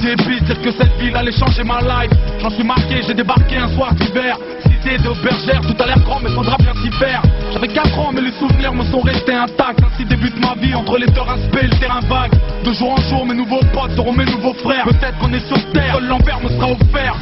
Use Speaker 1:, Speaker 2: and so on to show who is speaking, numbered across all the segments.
Speaker 1: débile, dire que cette ville allait changer ma life. J'en suis marqué, j'ai débarqué un soir d'hiver. Cité de bergère, tout a l'air grand mais faudra bien s'y faire. J'avais 4 ans mais les souvenirs me sont restés intacts. Ainsi débute ma vie entre les heures inspect et le terrain vague. De jour en jour mes nouveaux potes seront mes nouveaux frères. Peut-être qu'on est sur terre, seul l'envers me sera offert.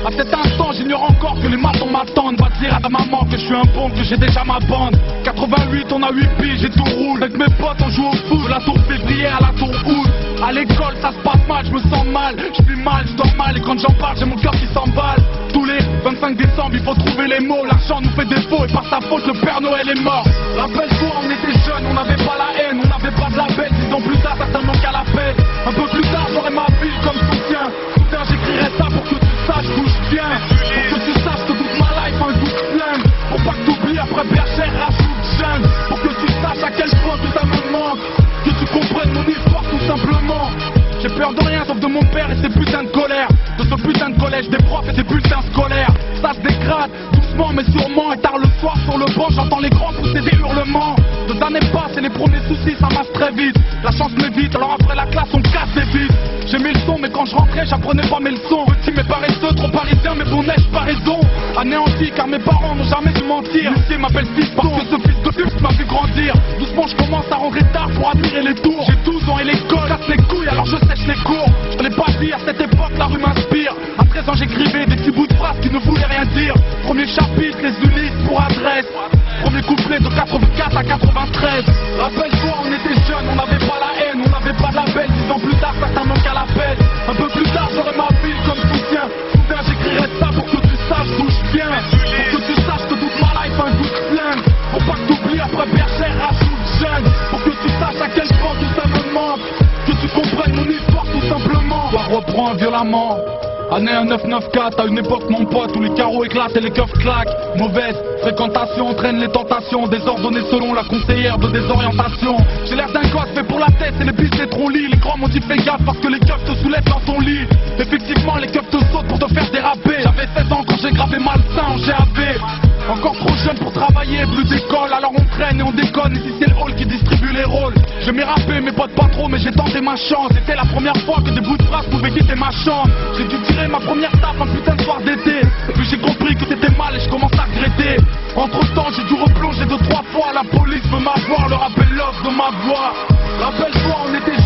Speaker 1: À cet instant j'ignore encore que les matons m'attendent. Va dire à ta maman que je suis un bon, que j'ai déjà ma bande. 88 on a 8 piges et tout roule. Avec mes potes on joue au foot, de la tour février à la tour août. À l'école ça se passe mal, je me sens mal. Je suis mal, je dors mal et quand j'en parle j'ai mon cœur qui s'emballe. Tous les 25 décembre il faut trouver les mots. L'argent nous fait défaut et par sa faute le Père Noël est mort. Rappelle-toi on était jeunes, on n'avait pas la haine, on n'avait pas de label. 10 ans plus tard certainement qu'à la paix. Un peu plus tard j'aurai ma ville comme soutien. Soudain j'écrirai ça pour que tu saches d'où je viens. Pour que tu saches que toute ma life un goût de flingue. Pour pas que t'oublies après bergère rajoute jeune. Pour que tu saches à quel point tout ça me manque. Que tu comprennes mon histoire tout simplement. J'ai peur de rien sauf de mon père et ses putains de colère. De ce putain de collège, des profs et des bulletins scolaires. Ça se dégrade, doucement mais sûrement. Et tard le soir sur le banc, j'entends les grands pousser des hurlements. 2 années passent et les premiers soucis s'amassent très vite. La chance m'évite, alors après la classe on casse des vides. J'ai mis le son mais quand je rentrais j'apprenais pas mes leçons. Petit mais paresseux, trop parisien mais bon neige pas raison. Anéanti car mes parents n'ont jamais dû mentir. L'huissier m'appelle fils parce que ce fils de pute m'a vu grandir. Doucement je commence à rentrer tard pour admirer les tours. J'ai 12 ans et l'école casse les couilles alors je sèche les cours. Je te l'ai pas dit, à cette époque la rue m'inspire. À 13 ans j'écrivais des petits bouts de phrases qui ne voulaient rien dire. Premier chapitre, les Ulysses pour adresse. Premier couplet de 84 à 93. Rappelle-toi on était jeunes, on n'avait pas la haine, on n'avait pas de label. 10 ans plus tard certainement qu'à la peine. Un peu plus tard j'aurai ma ville comme soutien. Soudain j'écrirai ça pour que tu saches d'où je viens. Pour que tu saches que toute ma life un goût de flingue. Pour pas que t'oublies après bergère rajoute jeune. Pour que tu saches à quel point tout ça me manque. Que tu comprennes mon histoire tout simplement. Toi reprends violemment. Année 1994, à une époque mon pote où les carreaux éclatent et les keufs claquent. Mauvaise fréquentation entraîne les tentations, désordonnées selon la conseillère de désorientation. J'ai l'air d'un gosse fait pour la tête et les pistes des troncs lits. Les grands m'ont dit fais gaffe parce que les keufs te soulèvent dans ton lit. Effectivement les keufs te sautent pour te faire déraper. J'avais 16 ans quand j'ai gravé malsain en GAV. Encore trop jeune pour travailler, plus d'école, alors on traîne et on déconne. Ici c'est le hall qui distribue les rôles. Je m'ai rappé, mes potes pas trop, mais j'ai tenté ma chance. C'était la première fois que des bouts de phrases pouvaient quitter ma chambre. J'ai dû tirer ma première tape un putain de soir d'été. Et puis j'ai compris que c'était mal et je commence à regretter. Entre temps j'ai dû replonger 2-3 fois. La police veut m'avoir, leur appel l'offre de ma voix. Rappelle-toi on était